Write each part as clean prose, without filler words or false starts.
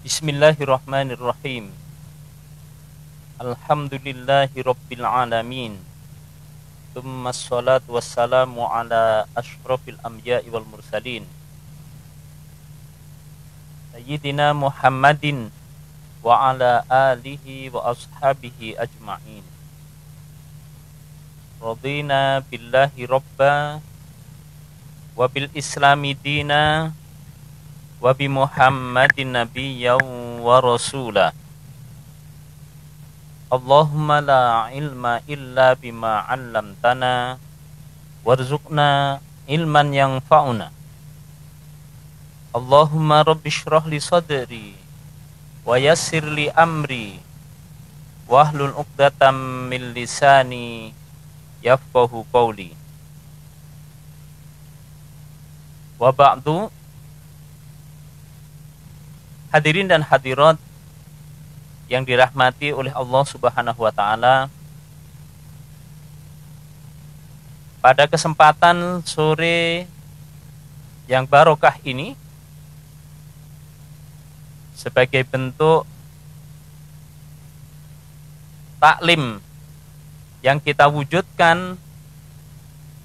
Bismillahirrahmanirrahim. Alhamdulillahi rabbil alamin. Tsumma sholatu wassalamu ala asyrafil anbiya'i wal mursalin. Sayyidina Muhammadin wa ala alihi wa ashabihi ajma'in. Radina billahi rabba wa bil islami dina wa bi Muhammadin nabiyyan wa rasula. Allahumma la ilma illa bima 'allamtana warzuqna ilman yanfa'una. Allahumma rabbi shrah li sadri wa yassir li amri wahlul 'uqdatam min lisani yafqahu qawli. Wa ba'du. Hadirin dan hadirat yang dirahmati oleh Allah Subhanahu wa taala, pada kesempatan sore yang barokah ini, sebagai bentuk taklim yang kita wujudkan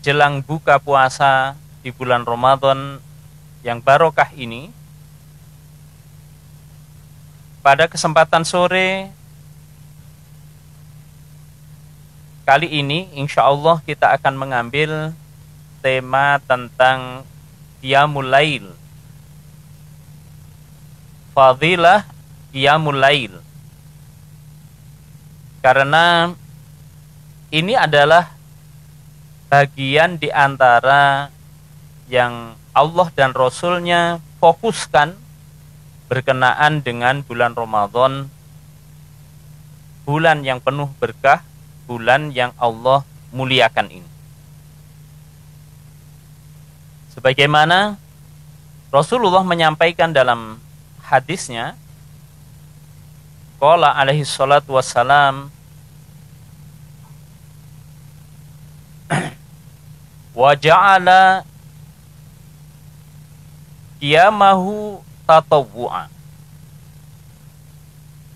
jelang buka puasa di bulan Ramadan yang barokah ini, pada kesempatan sore kali ini insya Allah kita akan mengambil tema tentang Qiyamul Lail, fadilah Qiyamul Lail, karena ini adalah bagian di antara yang Allah dan Rasulnya fokuskan berkenaan dengan bulan Ramadan, bulan yang penuh berkah, bulan yang Allah muliakan ini. Sebagaimana Rasulullah menyampaikan dalam hadisnya, qala alaihi salatu wassalam, wa ja'ala qiyamahu tatawwu'a,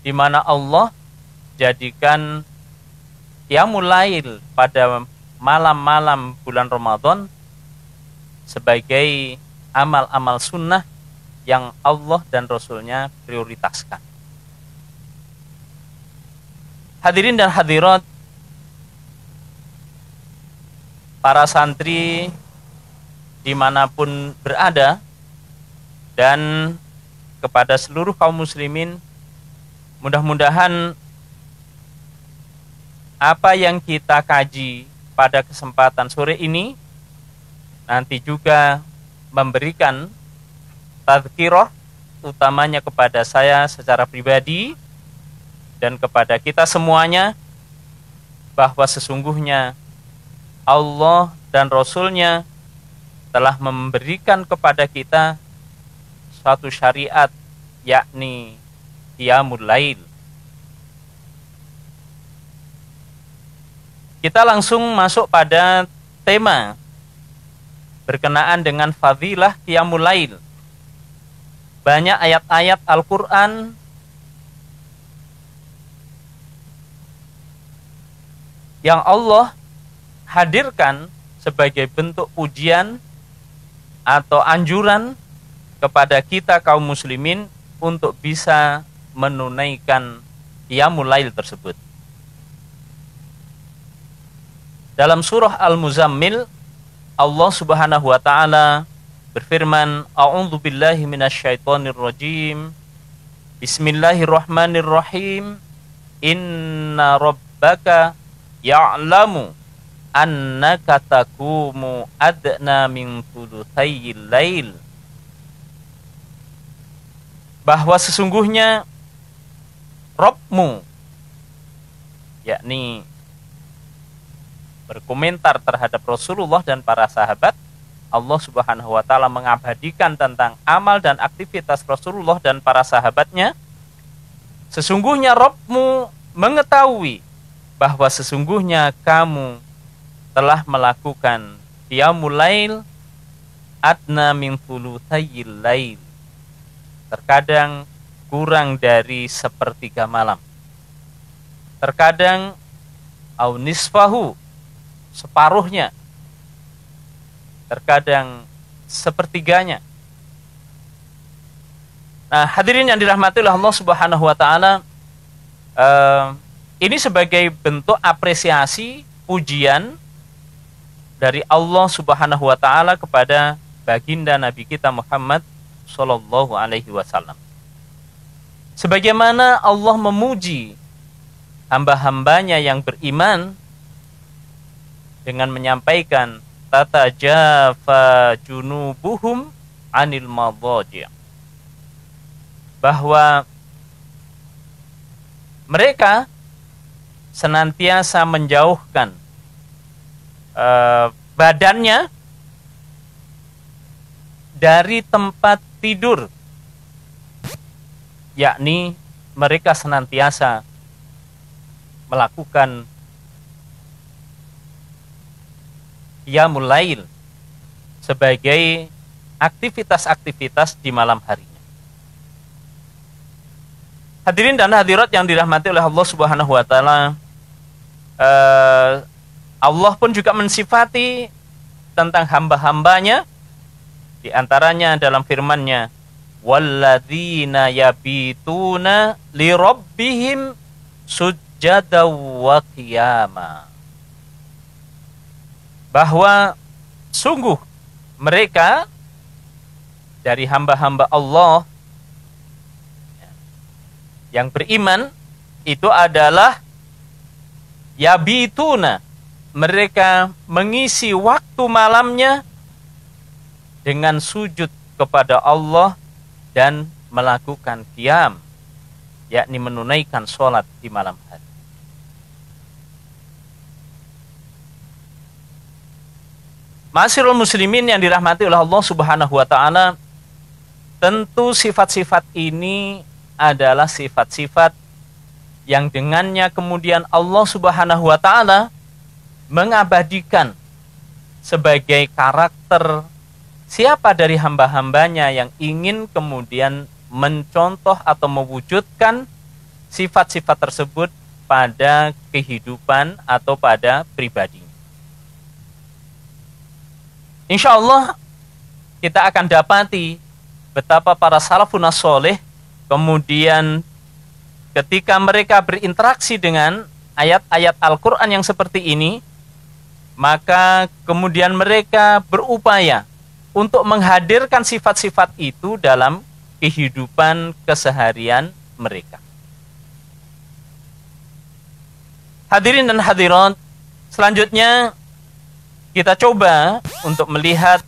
di mana Allah jadikan qiyamul lail pada malam-malam bulan Ramadan sebagai amal-amal sunnah yang Allah dan Rasulnya prioritaskan. Hadirin dan hadirat, para santri dimanapun berada, dan kepada seluruh kaum muslimin, mudah-mudahan apa yang kita kaji pada kesempatan sore ini nanti juga memberikan tazkirah, utamanya kepada saya secara pribadi dan kepada kita semuanya, bahwa sesungguhnya Allah dan Rasulnya telah memberikan kepada kita suatu syariat, yakni Qiyamul Lail. Kita langsung masuk pada tema berkenaan dengan fadilah Qiyamul Lail. Banyak ayat-ayat Al-Quran yang Allah hadirkan sebagai bentuk pujian atau anjuran kepada kita kaum muslimin untuk bisa menunaikan Qiyamul Lail tersebut. Dalam surah Al-Muzammil, Allah Subhanahu wa taala berfirman, a'udzu billahi minasyaitonir rajim. Bismillahirrahmanirrahim. Inna rabbaka ya'lamu annaka taqumu adna min thulutsayil lail, bahwa sesungguhnya Rabbmu, yakni berkomentar terhadap Rasulullah dan para sahabat, Allah Subhanahu wa taala mengabadikan tentang amal dan aktivitas Rasulullah dan para sahabatnya. Sesungguhnya Rabbmu mengetahui bahwa sesungguhnya kamu telah melakukan Qiyamul Lail adna min thulutsayil lail, terkadang kurang dari sepertiga malam. Terkadang au nisfahu, separuhnya. Terkadang sepertiganya. Nah, hadirin yang dirahmati oleh Allah Subhanahu wa taala, ini sebagai bentuk apresiasi, pujian dari Allah Subhanahu wa taala kepada baginda Nabi kita Muhammad sallallahu alaihi wasallam. Sebagaimana Allah memuji hamba-hambanya yang beriman dengan menyampaikan tatajafa junubuhum anil madhaji', bahwa mereka senantiasa menjauhkan badannya dari tempat tidur, yakni mereka senantiasa melakukan qiyamul lail sebagai aktivitas-aktivitas di malam harinya. Hadirin dan hadirat yang dirahmati oleh Allah Subhanahu wa taala, Allah pun juga mensifati tentang hamba-hambanya, di antaranya dalam firman-Nya, walladzina yabituna lirabbihim sujjada wa qiyama, bahwa sungguh mereka dari hamba-hamba Allah yang beriman itu adalah yabituna, mereka mengisi waktu malamnya dengan sujud kepada Allah dan melakukan qiyam, yakni menunaikan sholat di malam hari. Ma'asyiral muslimin yang dirahmati oleh Allah Subhanahu wa taala, tentu sifat-sifat ini adalah sifat-sifat yang dengannya kemudian Allah Subhanahu wa taala mengabadikan sebagai karakter siapa dari hamba-hambanya yang ingin kemudian mencontoh atau mewujudkan sifat-sifat tersebut pada kehidupan atau pada pribadinya. Insya Allah kita akan dapati betapa para salafun sholeh kemudian ketika mereka berinteraksi dengan ayat-ayat Al-Quran yang seperti ini, maka kemudian mereka berupaya untuk menghadirkan sifat-sifat itu dalam kehidupan keseharian mereka. Hadirin dan hadirat, selanjutnya kita coba untuk melihat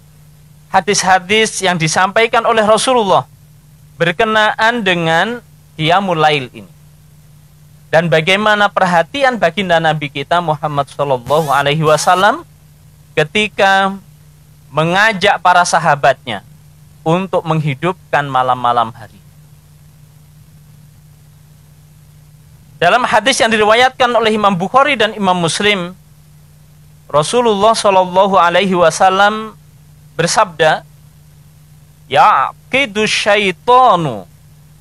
hadis-hadis yang disampaikan oleh Rasulullah berkenaan dengan qiyamul lail ini, dan bagaimana perhatian baginda Nabi kita Muhammad sallallahu alaihi wasallam ketika mengajak para sahabatnya untuk menghidupkan malam-malam hari. Dalam hadis yang diriwayatkan oleh Imam Bukhari dan Imam Muslim, Rasulullah sallallahu alaihi wasallam bersabda, yaqidu syaitanu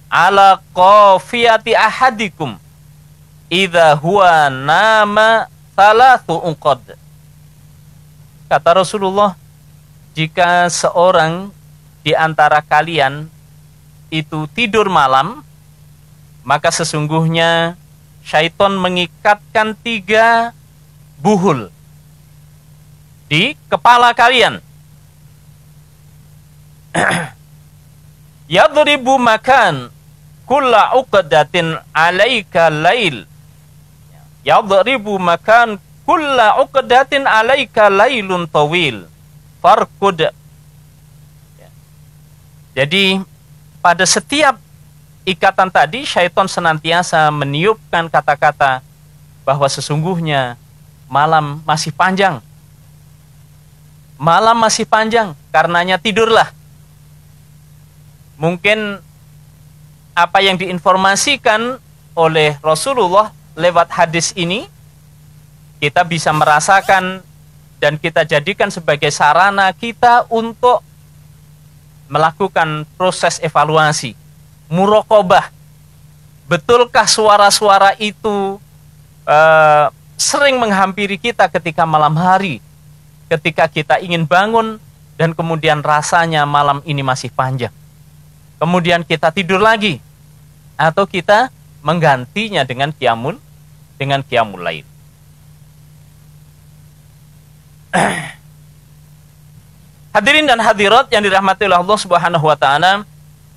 ala qafiyati ahadikum idza huwa nama thalathu uqad. Kata Rasulullah, jika seorang di antara kalian itu tidur malam, maka sesungguhnya syaitan mengikatkan 3 buhul di kepala kalian. Yadribu makan kulla uqdatin alaika lail. Yadribu makan kulla uqdatin alaika lailun tawil. Farkud. Jadi pada setiap ikatan tadi, syaitan senantiasa meniupkan kata-kata bahwa sesungguhnya malam masih panjang. Malam masih panjang, karenanya tidurlah. Mungkin apa yang diinformasikan oleh Rasulullah lewat hadis ini, kita bisa merasakan dan kita jadikan sebagai sarana kita untuk melakukan proses evaluasi. muraqabah. Betulkah suara-suara itu sering menghampiri kita ketika malam hari, ketika kita ingin bangun dan kemudian rasanya malam ini masih panjang. Kemudian kita tidur lagi atau kita menggantinya dengan qiyamul lail. Hadirin dan hadirat yang dirahmati oleh Allah Subhanahu wa taala,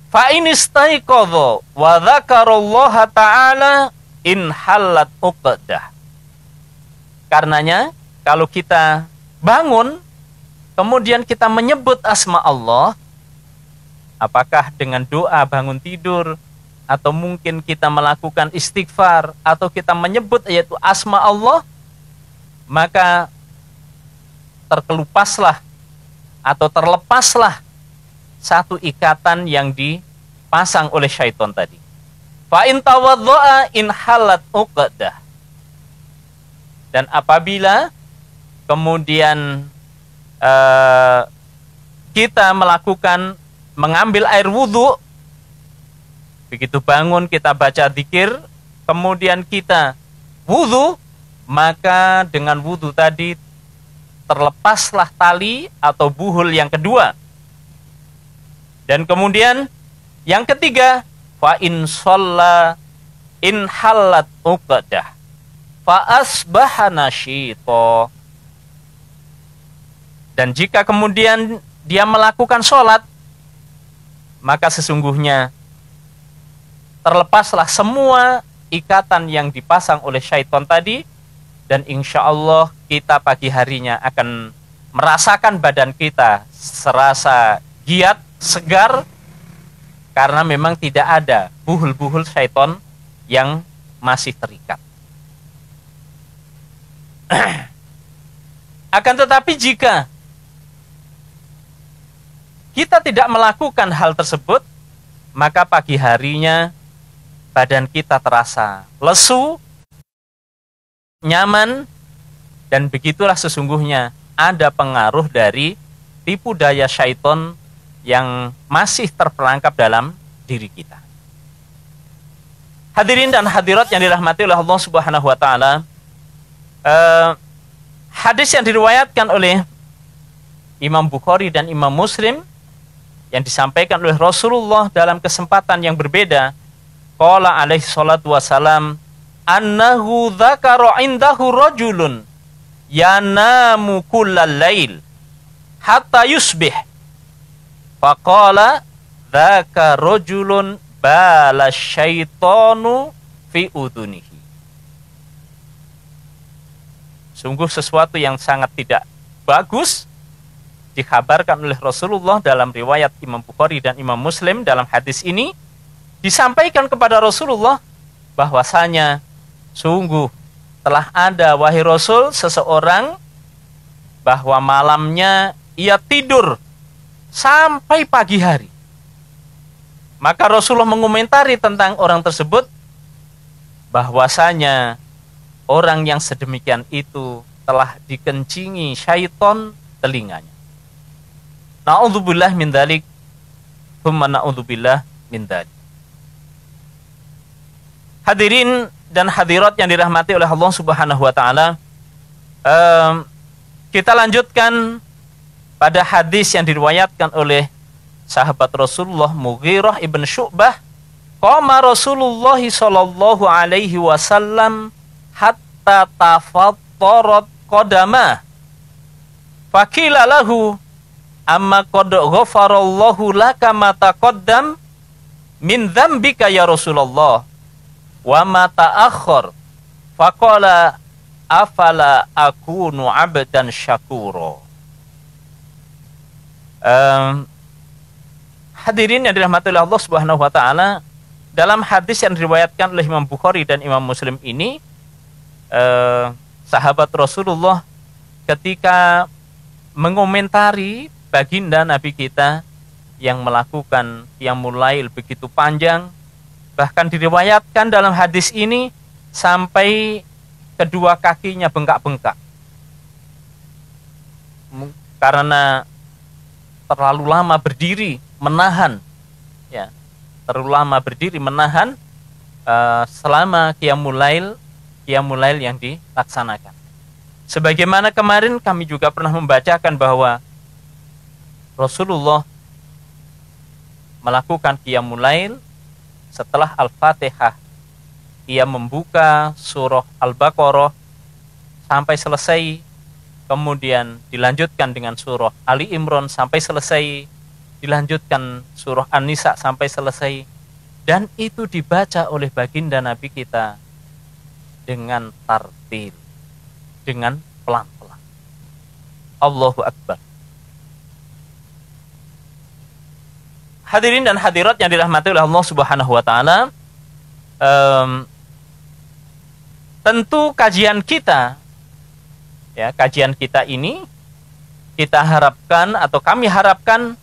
fa in istaiqadha wa dzakarallaha ta'ala in halat uqdah. Karenanya kalau kita bangun kemudian kita menyebut asma Allah, apakah dengan doa bangun tidur atau mungkin kita melakukan istighfar atau kita menyebut yaitu asma Allah, maka terkelupaslah atau terlepaslah satu ikatan yang dipasang oleh syaitan tadi. Fa in tawaddaa in halat uqdah. Dan apabila kemudian kita mengambil air wudhu, begitu bangun kita baca zikir, kemudian kita wudhu, maka dengan wudhu tadi terlepaslah tali atau buhul yang kedua. Dan kemudian yang ketiga, fa in shalla in halat uqdah fa asbaha nasyita. Dan jika kemudian dia melakukan sholat, maka sesungguhnya terlepaslah semua ikatan yang dipasang oleh syaitan tadi, dan insya Allah kita pagi harinya akan merasakan badan kita serasa giat, segar, karena memang tidak ada buhul-buhul syaitan yang masih terikat. Akan tetapi jika kita tidak melakukan hal tersebut, maka pagi harinya badan kita terasa lesu, nyaman, dan begitulah sesungguhnya ada pengaruh dari tipu daya syaitan yang masih terperangkap dalam diri kita. Hadirin dan hadirat yang dirahmati oleh Allah Subhanahu wa taala, hadis yang diriwayatkan oleh Imam Bukhari dan Imam Muslim yang disampaikan oleh Rasulullah dalam kesempatan yang berbeda, qala alaihi salatu wasalam, annahu dzakara indahu rajulun yanamu kullal lail hatta yusbih faqala dzaka rajulun bala syaitanu fi udhunihi. Sungguh sesuatu yang sangat tidak bagus dikabarkan oleh Rasulullah dalam riwayat Imam Bukhari dan Imam Muslim. Dalam hadis ini disampaikan kepada Rasulullah bahwasanya sungguh telah ada, wahai Rasul, seseorang bahwa malamnya ia tidur sampai pagi hari. Maka Rasulullah mengomentari tentang orang tersebut bahwasanya orang yang sedemikian itu telah dikencingi syaitan telinganya. Na'udzubillah min dzalik, tsumma na'udzubillah min dzalik. Hadirin dan hadirat yang dirahmati oleh Allah Subhanahu wa taala, kita lanjutkan pada hadis yang diriwayatkan oleh sahabat Rasulullah Mughirah ibn Syu'bah. Qama Rasulullah sallallahu alaihi wasallam hatta tafattarat qadamah faqila lahu amma qad ghafarallahu laka ma taqaddam min dzambika ya Rasulullah wa ma ta'akhkhar faqala afala akunu 'abdan syakura. Hadirin yang dirahmati oleh Allah Subhanahu wa taala, dalam hadis yang diriwayatkan oleh Imam Bukhari dan Imam Muslim ini, sahabat Rasulullah ketika mengomentari baginda Nabi kita yang melakukan qiyamul lail begitu panjang, bahkan diriwayatkan dalam hadis ini sampai kedua kakinya bengkak-bengkak karena terlalu lama berdiri menahan, ya, terlalu lama berdiri menahan selama qiyamul lail yang dilaksanakan. Sebagaimana kemarin kami juga pernah membacakan bahwa Rasulullah melakukan qiyamul lail setelah Al-Fatihah. Ia membuka surah Al-Baqarah sampai selesai, kemudian dilanjutkan dengan surah Ali Imran sampai selesai, dilanjutkan surah An-Nisa sampai selesai, dan itu dibaca oleh baginda Nabi kita dengan tartil, dengan pelan-pelan. Allahu Akbar. Hadirin dan hadirat yang dirahmati oleh Allah Subhanahu wa taala, tentu kajian kita ini kita harapkan, atau kami harapkan,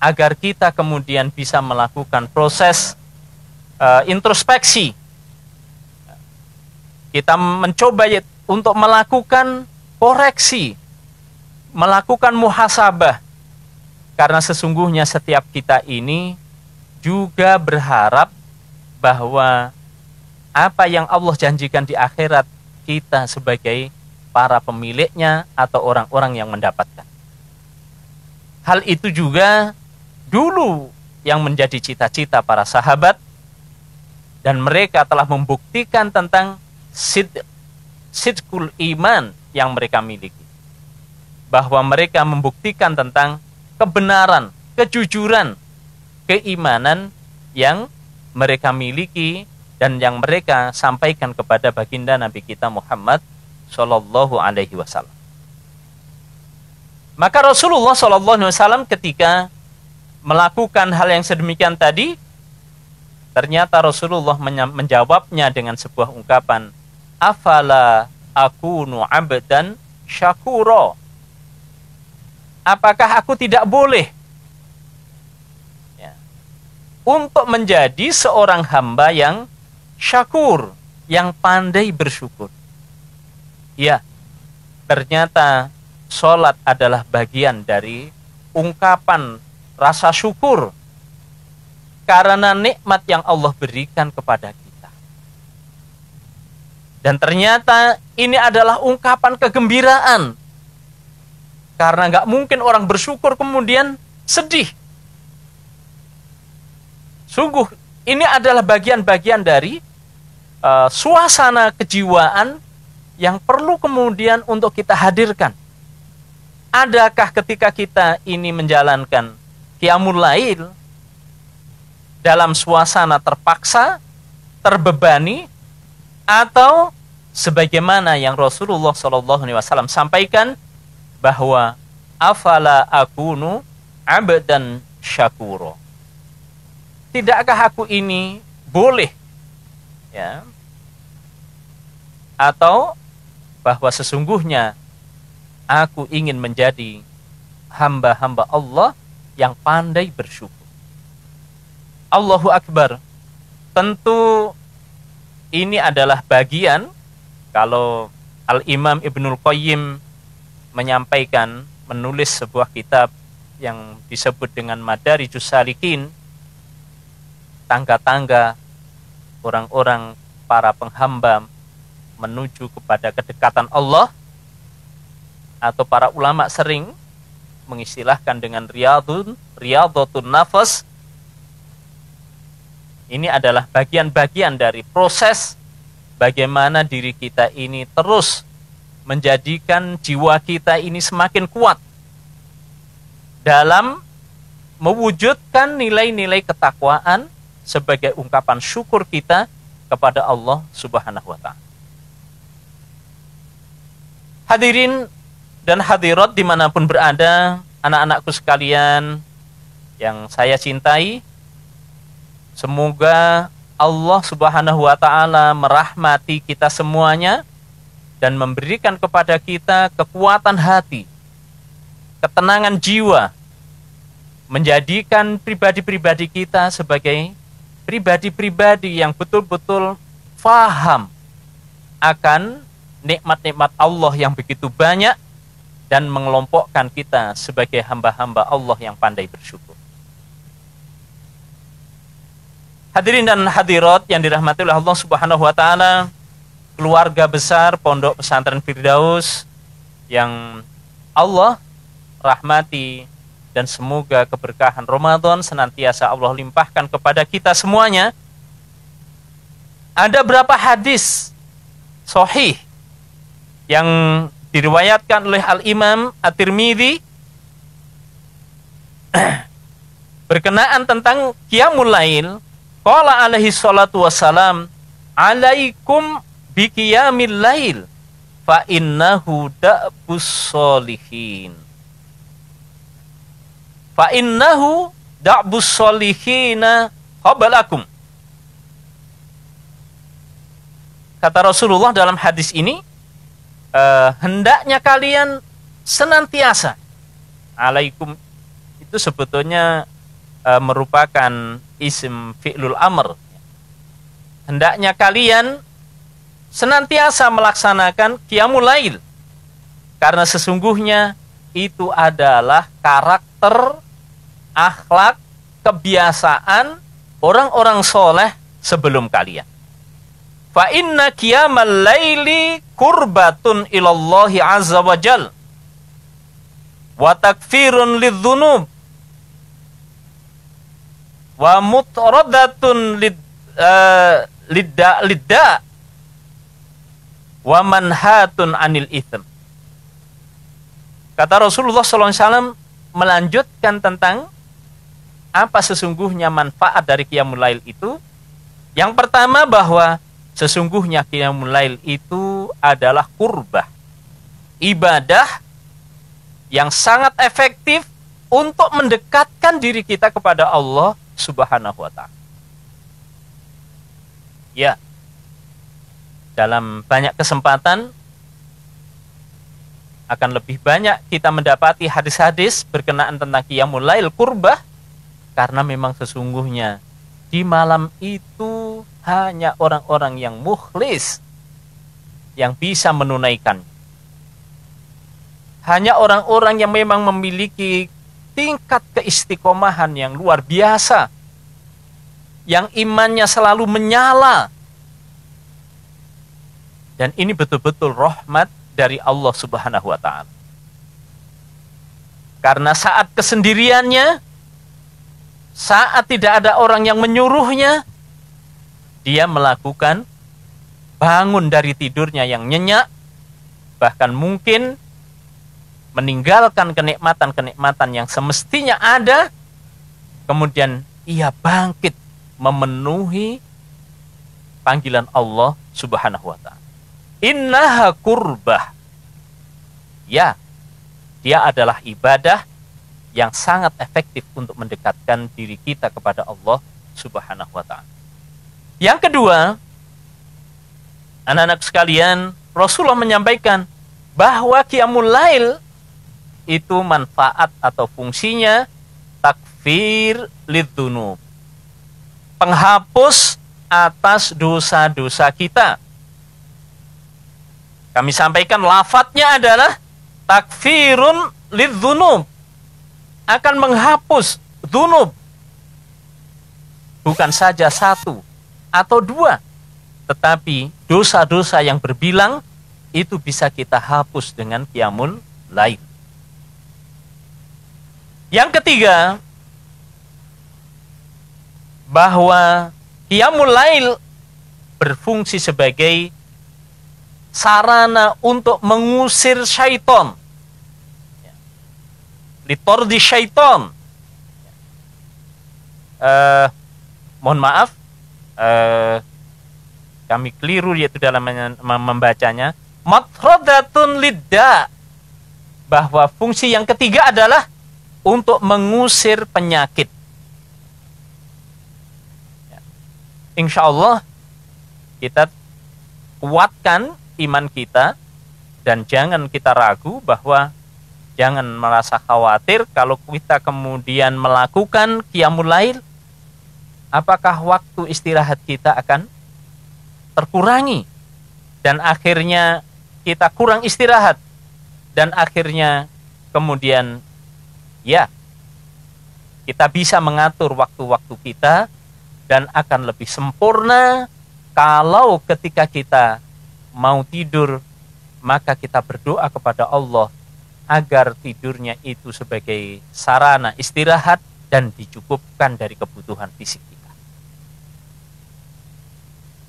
agar kita kemudian bisa melakukan proses introspeksi. Kita mencoba untuk melakukan koreksi, melakukan muhasabah, karena sesungguhnya setiap kita ini juga berharap bahwa apa yang Allah janjikan di akhirat, kita sebagai para pemiliknya atau orang-orang yang mendapatkan. Hal itu juga dulu yang menjadi cita-cita para sahabat, dan mereka telah membuktikan tentang sidqul iman yang mereka miliki, bahwa mereka membuktikan tentang kebenaran, kejujuran, keimanan yang mereka miliki dan yang mereka sampaikan kepada baginda Nabi kita Muhammad Shallallahu Alaihi Wasallam. Maka Rasulullah Shallallahu Alaihi Wasallam ketika melakukan hal yang sedemikian tadi, ternyata Rasulullah menjawabnya dengan sebuah ungkapan, afala akunu abdan syakuro. Apakah aku tidak boleh untuk menjadi seorang hamba yang syakur, yang pandai bersyukur? Ya, ternyata sholat adalah bagian dari ungkapan rasa syukur karena nikmat yang Allah berikan kepada kita. Dan ternyata ini adalah ungkapan kegembiraan, karena nggak mungkin orang bersyukur kemudian sedih. Sungguh ini adalah bagian-bagian dari suasana kejiwaan yang perlu kemudian untuk kita hadirkan. Adakah ketika kita ini menjalankan qiyamul lail dalam suasana terpaksa, terbebani, atau sebagaimana yang Rasulullah SAW sampaikan bahwa afala akunu abdan syakuro. Tidakkah aku ini boleh, ya, atau bahwa sesungguhnya aku ingin menjadi hamba-hamba Allah yang pandai bersyukur. Allahu Akbar. Tentu ini adalah bagian, kalau Al-Imam Ibnul Qayyim menyampaikan, menulis sebuah kitab yang disebut dengan Madarijus Salikin, tangga-tangga orang-orang para penghamba menuju kepada kedekatan Allah, atau para ulama sering mengistilahkan dengan riyadhatun nafas. Ini adalah bagian-bagian dari proses bagaimana diri kita ini terus menjadikan jiwa kita ini semakin kuat dalam mewujudkan nilai-nilai ketakwaan sebagai ungkapan syukur kita kepada Allah Subhanahu wa ta'ala. Hadirin dan hadirat dimanapun berada, anak-anakku sekalian yang saya cintai, semoga Allah Subhanahu wa ta'ala merahmati kita semuanya dan memberikan kepada kita kekuatan hati, ketenangan jiwa, menjadikan pribadi-pribadi kita sebagai pribadi-pribadi yang betul-betul faham akan nikmat-nikmat Allah yang begitu banyak, dan mengelompokkan kita sebagai hamba-hamba Allah yang pandai bersyukur. Hadirin dan hadirat yang dirahmati oleh Allah Subhanahu wa taala, keluarga besar Pondok Pesantren Firdaus yang Allah rahmati, dan semoga keberkahan Ramadan senantiasa Allah limpahkan kepada kita semuanya. Ada berapa hadis sahih yang diriwayatkan oleh Al-Imam At-Tirmidzi berkenaan tentang qiyamul lail. Qala alaihi salatu wassalam, alaikum biqiyamil lail fa innahu da'bus solihin. Fa innahu da'bus solihina qablakum. Kata Rasulullah dalam hadis ini, hendaknya kalian senantiasa, alaikum itu sebetulnya merupakan isim fi'lul amr. Hendaknya kalian senantiasa melaksanakan qiyamul lail, karena sesungguhnya itu adalah karakter, akhlak, kebiasaan orang-orang soleh sebelum kalian. Fa inna qiyamal laili qurbatun ilallahi azza wa jal wa takfirun lidzunub wa mutradatun lidda wa manhatun anil itsm. Kata Rasulullah SAW melanjutkan tentang apa sesungguhnya manfaat dari qiyamul lail itu. Yang pertama, bahwa sesungguhnya qiyamul lail itu adalah qurbah, ibadah yang sangat efektif untuk mendekatkan diri kita kepada Allah Subhanahu wa ta'ala. Ya, dalam banyak kesempatan akan lebih banyak kita mendapati hadis-hadis berkenaan tentang qiyamul lail qurbah, karena memang sesungguhnya di malam itu hanya orang-orang yang mukhlis yang bisa menunaikan. Hanya orang-orang yang memang memiliki tingkat keistiqomahan yang luar biasa, yang imannya selalu menyala. Dan ini betul-betul rahmat dari Allah Subhanahu wa ta'ala. Karena saat kesendiriannya, saat tidak ada orang yang menyuruhnya, dia melakukan bangun dari tidurnya yang nyenyak, bahkan mungkin meninggalkan kenikmatan-kenikmatan yang semestinya ada, kemudian ia bangkit memenuhi panggilan Allah Subhanahu wa ta'ala. Innaha qurbah. Ya, dia adalah ibadah yang sangat efektif untuk mendekatkan diri kita kepada Allah Subhanahu wa ta'ala. Yang kedua, anak-anak sekalian, Rasulullah menyampaikan bahwa qiyamul lail itu manfaat atau fungsinya takfir lidzunub, penghapus atas dosa-dosa kita. Kami sampaikan lafadznya adalah takfirun lidzunub, akan menghapus dzunub. Bukan saja satu atau dua, tetapi dosa-dosa yang berbilang itu bisa kita hapus dengan qiyamul lail. Yang ketiga, bahwa qiyamul lail berfungsi sebagai sarana untuk mengusir syaitan, litordi syaitan. Mohon maaf, kami keliru yaitu dalam membacanya. Matrodatun lidda, bahwa fungsi yang ketiga adalah untuk mengusir penyakit. Insya Allah kita kuatkan iman kita, dan jangan kita ragu bahwa jangan merasa khawatir kalau kita kemudian melakukan qiyamul lail, apakah waktu istirahat kita akan terkurangi dan akhirnya kita kurang istirahat, dan akhirnya kemudian ya kita bisa mengatur waktu-waktu kita dan akan lebih sempurna kalau ketika kita mau tidur, maka kita berdoa kepada Allah agar tidurnya itu sebagai sarana istirahat dan dicukupkan dari kebutuhan fisik kita.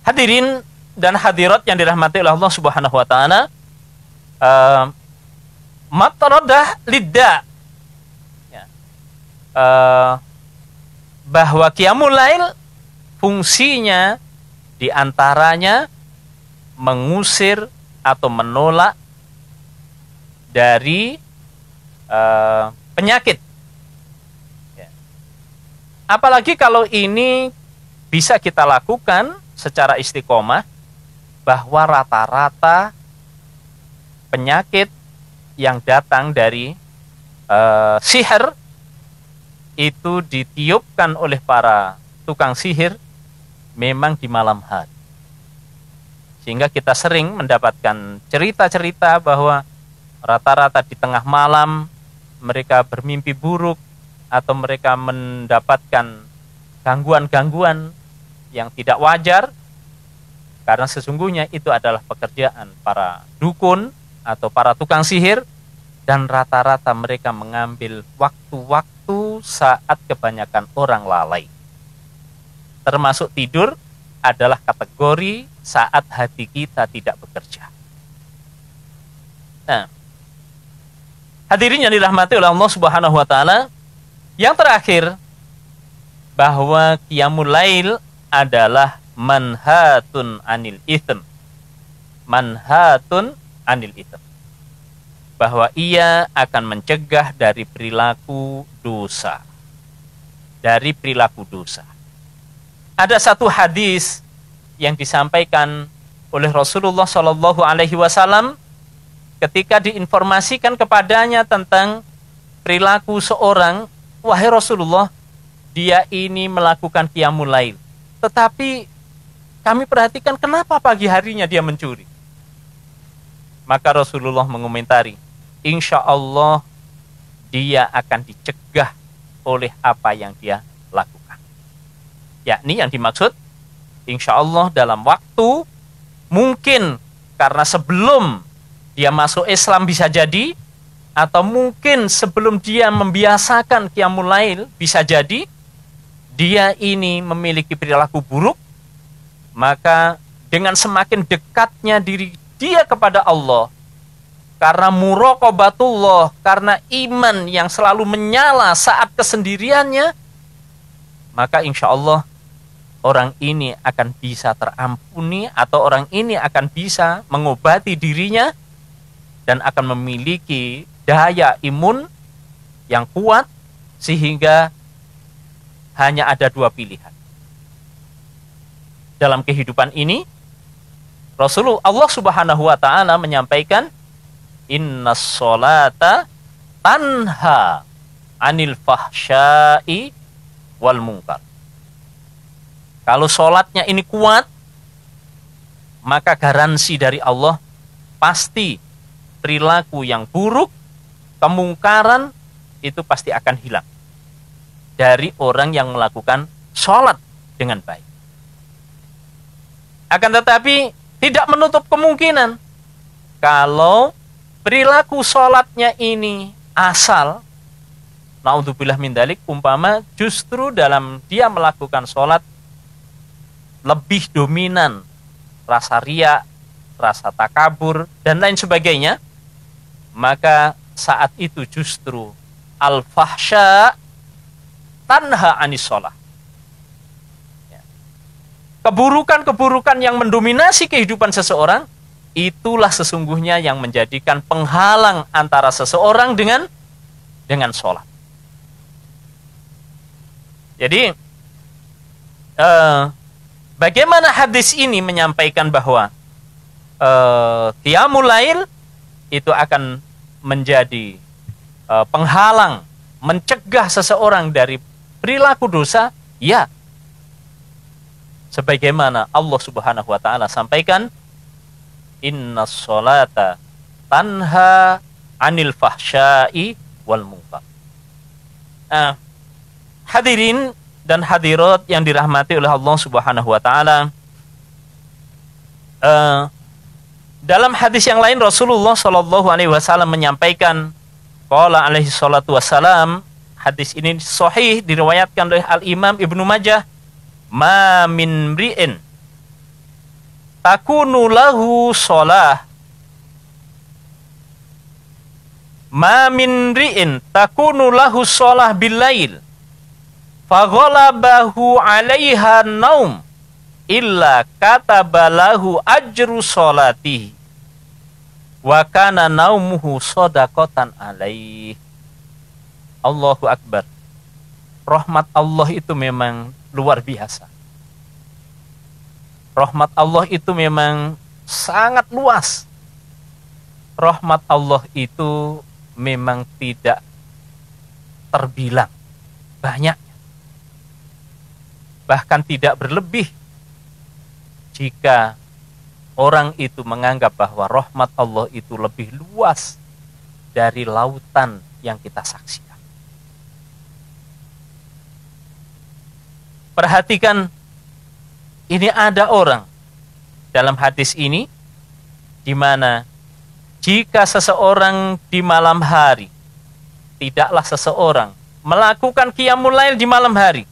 Hadirin dan hadirat yang dirahmati oleh Allah Subhanahu wa taala, mataradah lidda, ya, bahwa qiyamul lail fungsinya diantaranya mengusir atau menolak dari penyakit. Ya. Apalagi kalau ini bisa kita lakukan secara istiqomah, bahwa rata-rata penyakit yang datang dari sihir itu ditiupkan oleh para tukang sihir memang di malam hari. Sehingga kita sering mendapatkan cerita-cerita bahwa rata-rata di tengah malam mereka bermimpi buruk atau mereka mendapatkan gangguan-gangguan yang tidak wajar, karena sesungguhnya itu adalah pekerjaan para dukun atau para tukang sihir, dan rata-rata mereka mengambil waktu-waktu saat kebanyakan orang lalai. Termasuk tidur adalah kategori saat hati kita tidak bekerja. Nah, hadirin yang dirahmati oleh Allah Subhanahu wa taala, yang terakhir, bahwa qiyamul lail adalah manhatun anil itsm. Manhatun anil itsm. Bahwa ia akan mencegah dari perilaku dosa. Dari perilaku dosa. Ada satu hadis yang disampaikan oleh Rasulullah Shallallahu Alaihi Wasallam ketika diinformasikan kepadanya tentang perilaku seorang, wahai Rasulullah, dia ini melakukan qiyamul lail, tetapi kami perhatikan kenapa pagi harinya dia mencuri. Maka Rasulullah mengomentari, insya Allah dia akan dicegah oleh apa yang dia lakukan. Yakni yang dimaksud, insya Allah dalam waktu, mungkin karena sebelum dia masuk Islam bisa jadi, atau mungkin sebelum dia membiasakan qiyamul lail bisa jadi, dia ini memiliki perilaku buruk, maka dengan semakin dekatnya diri dia kepada Allah, karena muraqabatullah, karena iman yang selalu menyala saat kesendiriannya, maka insya Allah orang ini akan bisa terampuni, atau orang ini akan bisa mengobati dirinya dan akan memiliki daya imun yang kuat, sehingga hanya ada dua pilihan dalam kehidupan ini. Rasulullah Allah Subhanahu wa taala menyampaikan, innas sholata tanha anil fahsya'i wal munkar. Kalau sholatnya ini kuat, maka garansi dari Allah pasti perilaku yang buruk, kemungkaran itu pasti akan hilang dari orang yang melakukan sholat dengan baik. Akan tetapi tidak menutup kemungkinan kalau perilaku sholatnya ini asal, naudzubillah min dzalik, umpama justru dalam dia melakukan sholat lebih dominan rasa riya, rasa takabur, dan lain sebagainya, maka saat itu justru al-fahsya tanha anis sholah. Keburukan-keburukan yang mendominasi kehidupan seseorang, itulah sesungguhnya yang menjadikan penghalang antara seseorang dengan sholat. Jadi, bagaimana hadis ini menyampaikan bahwa qiyamul lail itu akan menjadi penghalang, mencegah seseorang dari perilaku dosa? Ya, sebagaimana Allah Subhanahu wa taala sampaikan, innas sholata tanha anil fahsya'i wal munkar. Hadirin dan hadirat yang dirahmati oleh Allah Subhanahu wa taala. Dalam hadis yang lain Rasulullah Shallallahu alaihi wasallam menyampaikan, qala alaihi salatu wassalam, hadis ini sahih diriwayatkan oleh Al-Imam Ibnu Majah, ma min mri'in takunu lahu shalah, ma min mri'in takunu lahu shalah billail faghalabahu 'alaiha naum illa katabalahu ajru sholatihi wa kana naumuhu shadaqatan alaih. Allahu Akbar. Rahmat Allah itu memang luar biasa. Rahmat Allah itu memang sangat luas. Rahmat Allah itu memang tidak terbilang banyak, bahkan tidak berlebih jika orang itu menganggap bahwa rahmat Allah itu lebih luas dari lautan yang kita saksikan. Perhatikan, ini ada orang dalam hadis ini di mana jika seseorang di malam hari, tidaklah seseorang melakukan qiyamul lail di malam hari,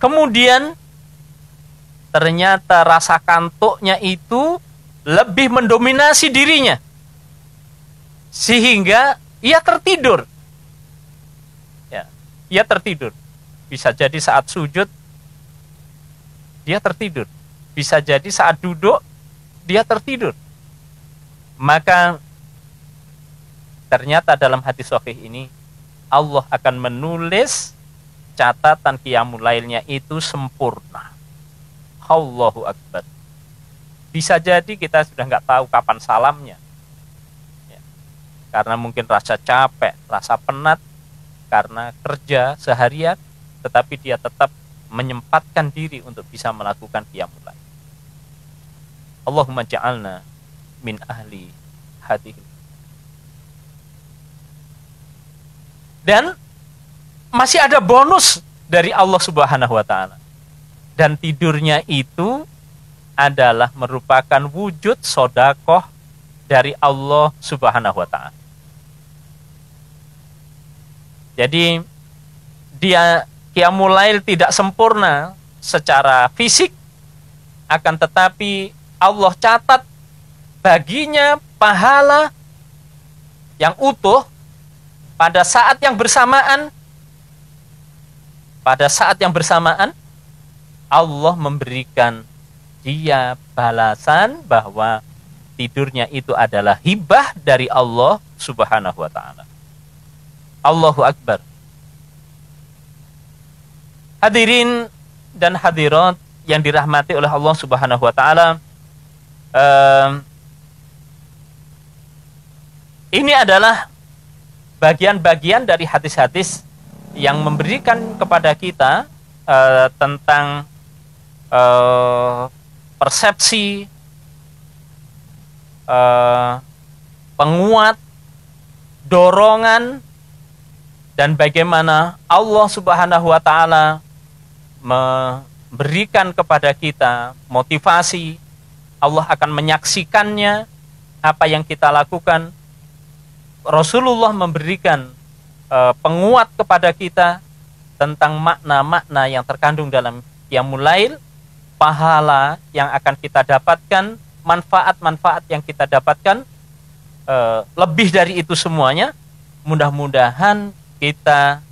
kemudian ternyata rasa kantuknya itu lebih mendominasi dirinya, sehingga ia tertidur. Ya, ia tertidur. Bisa jadi saat sujud, dia tertidur. Bisa jadi saat duduk, dia tertidur. Maka ternyata dalam hadis sahih ini, Allah akan menulis catatan qiyamul lailnya itu sempurna. Allahu Akbar. Bisa jadi kita sudah nggak tahu kapan salamnya, ya, karena mungkin rasa capek, rasa penat karena kerja seharian, tetapi dia tetap menyempatkan diri untuk bisa melakukan qiyamul lail. Allahumma ja'alna min ahli hadhihi. Dan masih ada bonus dari Allah Subhanahu wa taala. Dan tidurnya itu adalah merupakan wujud sodakoh dari Allah Subhanahu wa ta'ala. Jadi dia qiyamul lail tidak sempurna secara fisik, akan tetapi Allah catat baginya pahala yang utuh pada saat yang bersamaan. Pada saat yang bersamaan Allah memberikan dia balasan bahwa tidurnya itu adalah hibah dari Allah Subhanahu wa ta'ala. Allahu Akbar. Hadirin dan hadirat yang dirahmati oleh Allah Subhanahu wa ta'ala, ini adalah bagian-bagian dari hadis-hadis yang memberikan kepada kita tentang persepsi penguat, dorongan, dan bagaimana Allah Subhanahu wa ta'ala memberikan kepada kita motivasi. Allah akan menyaksikannya apa yang kita lakukan. Rasulullah memberikan penguat kepada kita tentang makna-makna yang terkandung dalam qiyamul lail, pahala yang akan kita dapatkan, manfaat-manfaat yang kita dapatkan, lebih dari itu semuanya. Mudah-mudahan kita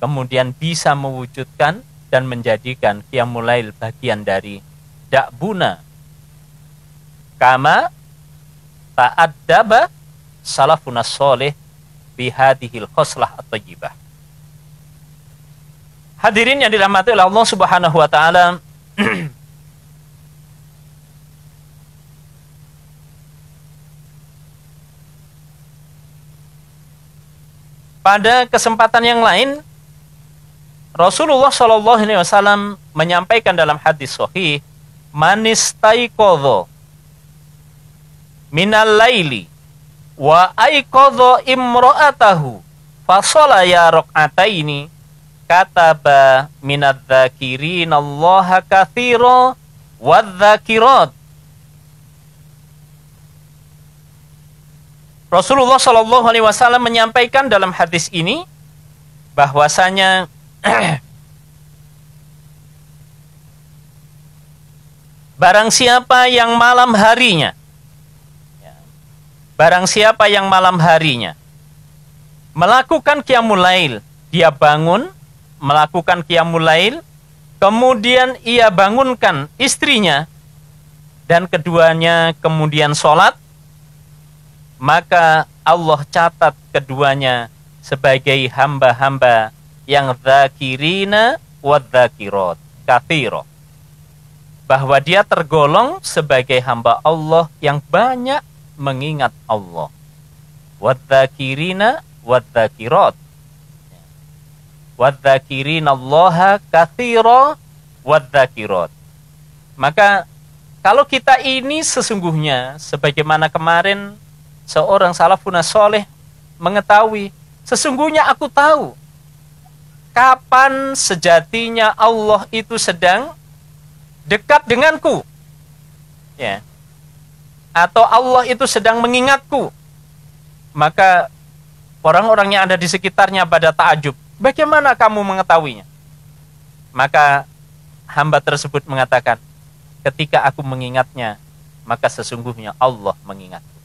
kemudian bisa mewujudkan dan menjadikan qiyamul lail bagian dari da'buna kama ta'addaba salafunas sholih bihadihil khoslah at-tayyibah. Hadirin yang dirahmati oleh Allah Subhanahu wa ta'ala, pada kesempatan yang lain Rasulullah Shallallahu alaihi wasallam menyampaikan dalam hadis sahih, manistaiqadha minal laili wa aiqadha imra'atahu fa sholaya rak'ataini kataba minadz-dzakirinallaha katsira wadz-dzakirat. Rasulullah Shallallahu Alaihi Wasallam menyampaikan dalam hadis ini bahwasanya barang siapa yang malam harinya, barang siapa yang malam harinya melakukan qiyamul lail, dia bangun melakukan qiyamul lail, kemudian ia bangunkan istrinya dan keduanya kemudian sholat, maka Allah catat keduanya sebagai hamba-hamba yang dzakirina wadz-dzakirat katsira, bahwa dia tergolong sebagai hamba Allah yang banyak mengingat Allah. Wadz-dzakirina wadz-dzakirat, wadz-dzakirinallaha katsira wadz-dzakirat. Maka kalau kita ini sesungguhnya sebagaimana kemarin seorang salafun saleh mengetahui, sesungguhnya aku tahu kapan sejatinya Allah itu sedang dekat denganku, ya, atau Allah itu sedang mengingatku. Maka orang-orang yang ada di sekitarnya pada ta'ajub, bagaimana kamu mengetahuinya? Maka hamba tersebut mengatakan, ketika aku mengingatnya, maka sesungguhnya Allah mengingatku.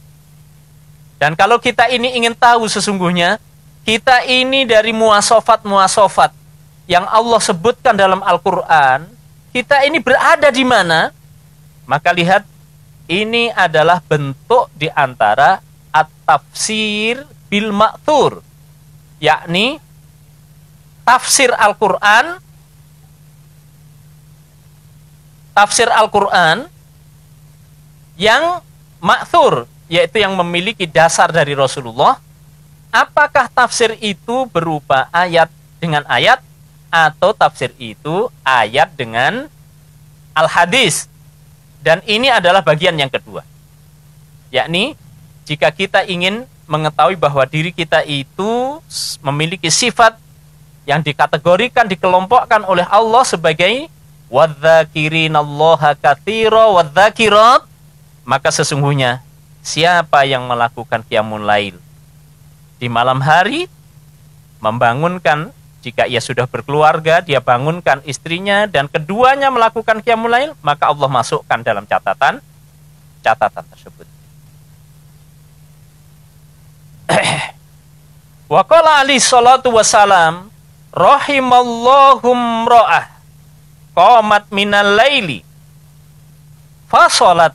Dan kalau kita ini ingin tahu sesungguhnya, kita ini dari muasofat-muasofat yang Allah sebutkan dalam Al-Quran, kita ini berada di mana? Maka lihat, ini adalah bentuk di antara at-tafsir bil ma'thur, yakni tafsir Al-Quran yang ma'thur, yaitu yang memiliki dasar dari Rasulullah. Apakah tafsir itu berupa ayat dengan ayat, atau tafsir itu ayat dengan al-hadis? Dan ini adalah bagian yang kedua, yakni jika kita ingin mengetahui bahwa diri kita itu memiliki sifat yang dikategorikan, dikelompokkan oleh Allah sebagai wadz-dzakirinallaha katsira wadz-dzakirat, maka sesungguhnya siapa yang melakukan qiyamul lail di malam hari, membangunkan, jika ia sudah berkeluarga, dia bangunkan istrinya dan keduanya melakukan qiyamul lail, maka Allah masukkan dalam catatan tersebut. Wa qala alaihi salatu wassalam, rahimallahum ra'ah qamat minal laili fa shalat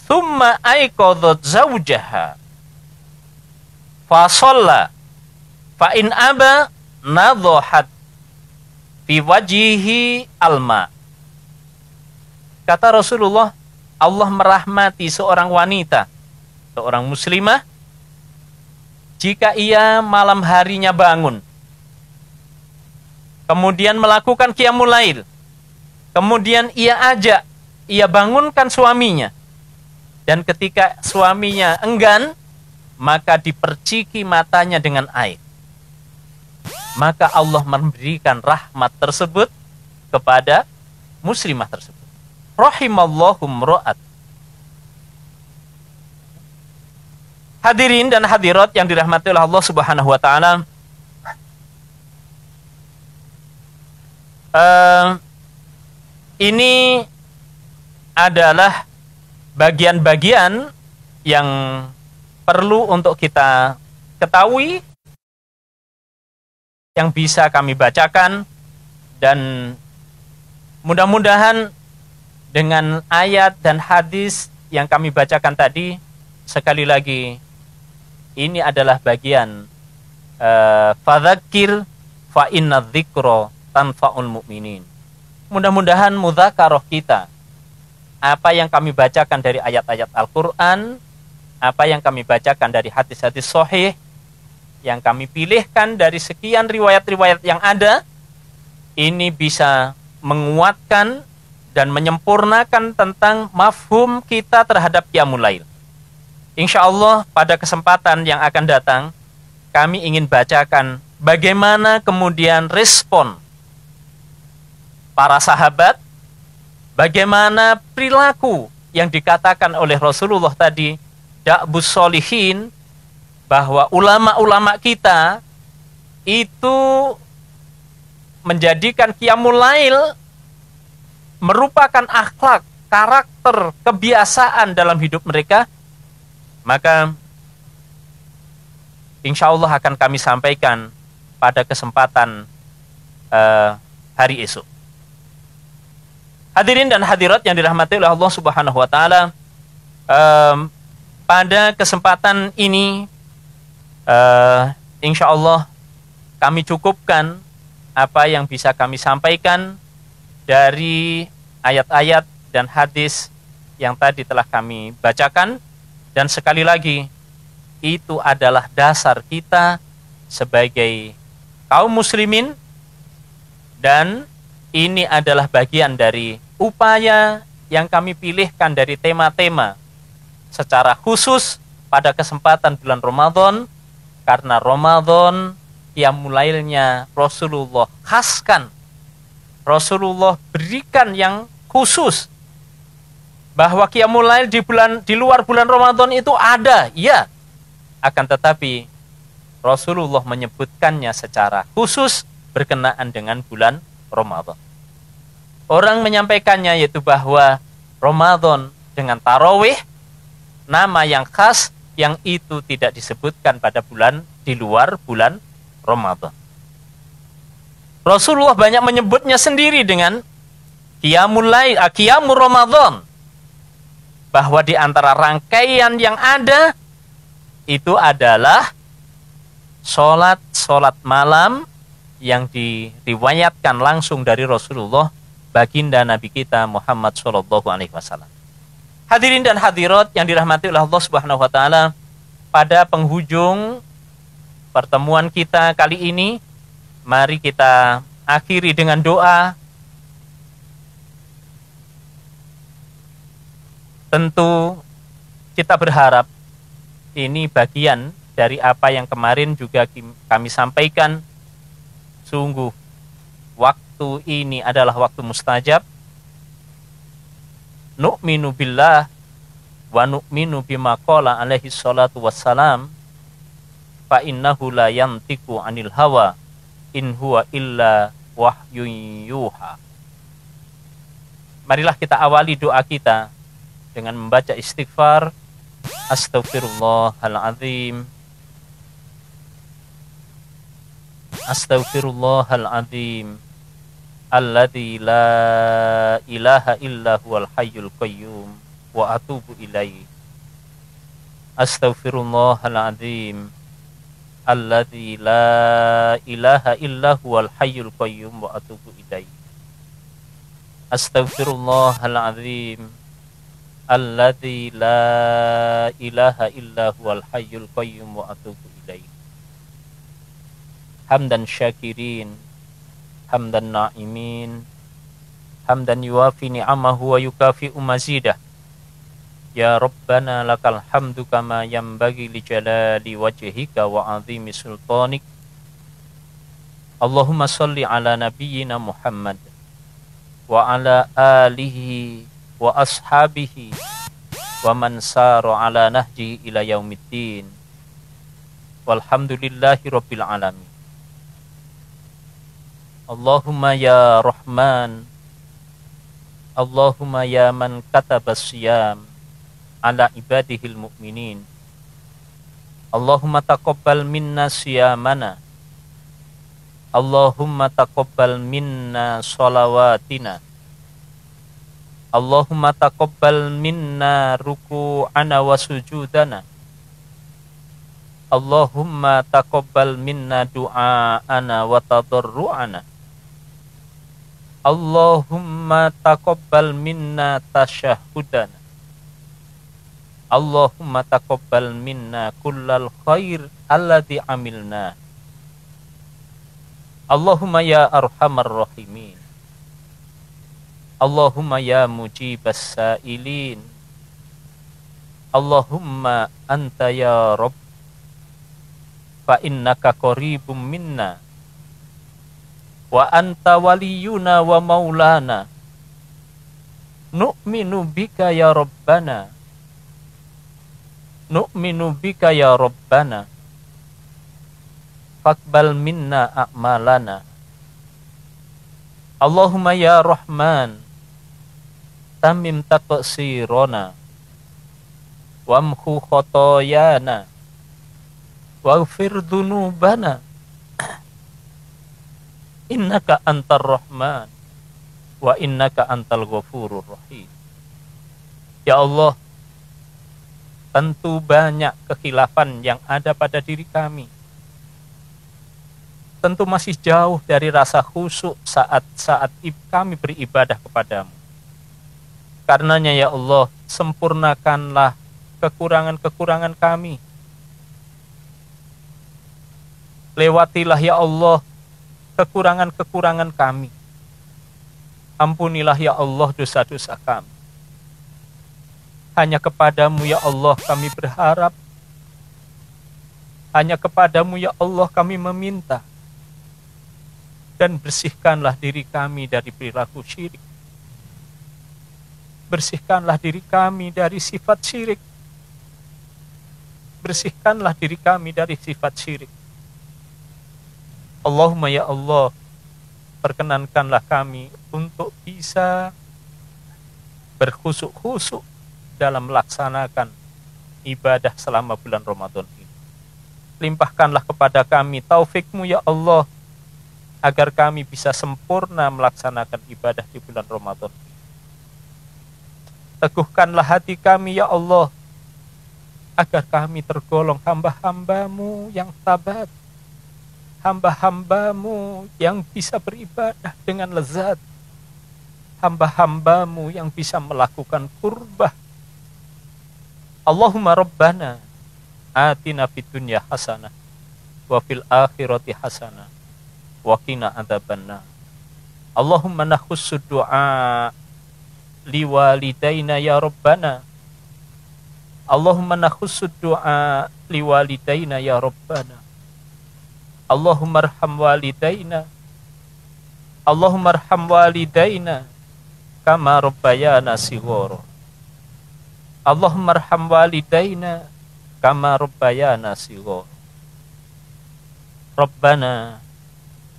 thumma aiqadhat zawjaha fa shalla fa in aba nadhahat fi wajhihi alma. Kata Rasulullah, Allah merahmati seorang wanita, seorang muslimah, jika ia malam harinya bangun, kemudian melakukan qiyamul lail, kemudian ia bangunkan suaminya, dan ketika suaminya enggan, maka diperciki matanya dengan air. Maka Allah memberikan rahmat tersebut kepada muslimah tersebut. Rahimallahum ra'at. Hadirin dan hadirat yang dirahmati oleh Allah Subhanahu wa taala, ini adalah bagian-bagian yang perlu untuk kita ketahui, yang bisa kami bacakan, dan mudah-mudahan dengan ayat dan hadis yang kami bacakan tadi, sekali lagi, ini adalah bagian fadzakir fa inna dzikra tanfa'ul mu'minin. Mudah-mudahan mudzakarah kita, apa yang kami bacakan dari ayat-ayat Al-Quran, apa yang kami bacakan dari hadis-hadis sahih, yang kami pilihkan dari sekian riwayat-riwayat yang ada, ini bisa menguatkan dan menyempurnakan tentang mafhum kita terhadap qiyamul lail. Insya Allah pada kesempatan yang akan datang, kami ingin bacakan bagaimana kemudian respon para sahabat, bagaimana perilaku yang dikatakan oleh Rasulullah tadi, da'bus sholihin, bahwa ulama-ulama kita itu menjadikan qiyamul lail merupakan akhlak, karakter, kebiasaan dalam hidup mereka, maka insya Allah akan kami sampaikan pada kesempatan hari esok. Hadirin dan hadirat yang dirahmati oleh Allah Subhanahu wa taala, pada kesempatan ini insya Allah kami cukupkan apa yang bisa kami sampaikan dari ayat-ayat dan hadis yang tadi telah kami bacakan. Dan sekali lagi, itu adalah dasar kita sebagai kaum muslimin, dan ini adalah bagian dari upaya yang kami pilihkan dari tema-tema secara khusus pada kesempatan bulan Ramadan, karena Ramadan qiyamul lailnya Rasulullah khaskan, Rasulullah berikan yang khusus, bahwa qiyamul lail di luar bulan Ramadan itu ada, ya. Akan tetapi Rasulullah menyebutkannya secara khusus berkenaan dengan bulan Ramadan. Orang menyampaikannya yaitu bahwa Ramadan dengan tarawih, nama yang khas yang itu tidak disebutkan pada bulan di luar bulan Ramadan. Rasulullah banyak menyebutnya sendiri dengan qiyamul lail, qiyamul Ramadan, bahwa di antara rangkaian yang ada itu adalah sholat malam yang diriwayatkan langsung dari Rasulullah, baginda Nabi kita Muhammad SAW. Hadirin dan hadirat yang dirahmati oleh Allah Subhanahu wa taala, pada penghujung pertemuan kita kali ini, mari kita akhiri dengan doa. Tentu kita berharap ini bagian dari apa yang kemarin juga kami sampaikan. Sungguh waktu ini adalah waktu mustajab. Nu'minu billah wa nu'minu bima qala alaihi salatu wassalam, fa innahu la yantiqu anil hawa in huwa illa wahyun yuha. Marilah kita awali doa kita dengan membaca istighfar. Astaghfirullahaladzim, astaghfirullahaladzim, alladzi la ilaha illa huwal hayyul qayyum wa atubu ilaihi. Astaghfirullahaladzim, alladzi la ilaha illa huwal hayyul qayyum wa atubu ilaihi. Astaghfirullahaladzim, alladzi la ilaha illa huwal hayyul qayyum wa atubu ilaihi. Hamdan syakirin, hamdan na'imin, hamdan yuwafi ni'amahu wa yukafi'u mazidah. Ya Rabbana lakal hamdu kama yanbaghi li jalali wajhika wa 'azimi sultanik. Allahumma shalli ala nabiyyina Muhammad wa ala alihi wa ashabihi wa man sara ala nahji ila yaumiddin. Walhamdulillahi rabbil alamin. Allahumma ya Rahman, Allahumma ya man kataba siyam ala ibadihil mu'minin, Allahumma taqabbal minna siyamana, Allahumma taqabbal minna shalawatina, Allahumma taqabbal minna ruku'ana wa sujudana, Allahumma taqabbal minna du'a'ana wa tadarru'ana, Allahumma taqabbal minna tasyahudana, Allahumma taqabbal minna kullal khair alladhi amilna. Allahumma ya arhamar rahimin, Allahumma ya mujibas sa'ilin, Allahumma anta ya Rabb fa innaka qaribum minna wa anta waliyuna wa maulana nu'minu bika ya rabbana nu'minu bika ya rabbana faqbal minna a'malana Allahumma ya Rahman tamim taqsirona wamhu khotoyana waghfir dunubana innaka antar rahman wa innaka antal ghafurur rahim. Ya Allah, tentu banyak kekhilafan yang ada pada diri kami. Tentu masih jauh dari rasa khusyuk saat-saat kami beribadah kepadamu. Karenanya ya Allah, sempurnakanlah kekurangan-kekurangan kami. Lewatilah ya Allah kekurangan-kekurangan kami. Ampunilah ya Allah dosa-dosa kami. Hanya kepadamu ya Allah kami berharap. Hanya kepadamu ya Allah kami meminta. Dan bersihkanlah diri kami dari perilaku syirik. Bersihkanlah diri kami dari sifat syirik. Bersihkanlah diri kami dari sifat syirik. Allahumma ya Allah, perkenankanlah kami untuk bisa berkhusuk-khusuk dalam melaksanakan ibadah selama bulan Ramadan ini. Limpahkanlah kepada kami taufik-Mu ya Allah, agar kami bisa sempurna melaksanakan ibadah di bulan Ramadan ini. Teguhkanlah hati kami ya Allah, agar kami tergolong hamba-hamba-Mu yang tabat, hamba-hamba-Mu yang bisa beribadah dengan lezat, hamba-hamba-Mu yang bisa melakukan kurbah. Allahumma Rabbana atina fid dunya hasanah wa fil akhirati hasanah wa qina adzabannar. Allahumma nakhussu du'a liwalidaina ya Rabbana. Allahumma nakhussu du'a liwalidaina ya Rabbana. Allahumma arham walidaina. Allahumma arham walidaina kama rabbayana shighara. Allahumma arham walidaina kama rabbayana shighara. Rabbana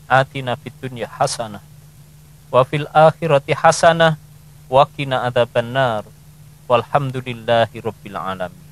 atina fid dunya hasanah wa fil akhirati hasanah wa qina adzabannar. Walhamdulillahi rabbil alamin.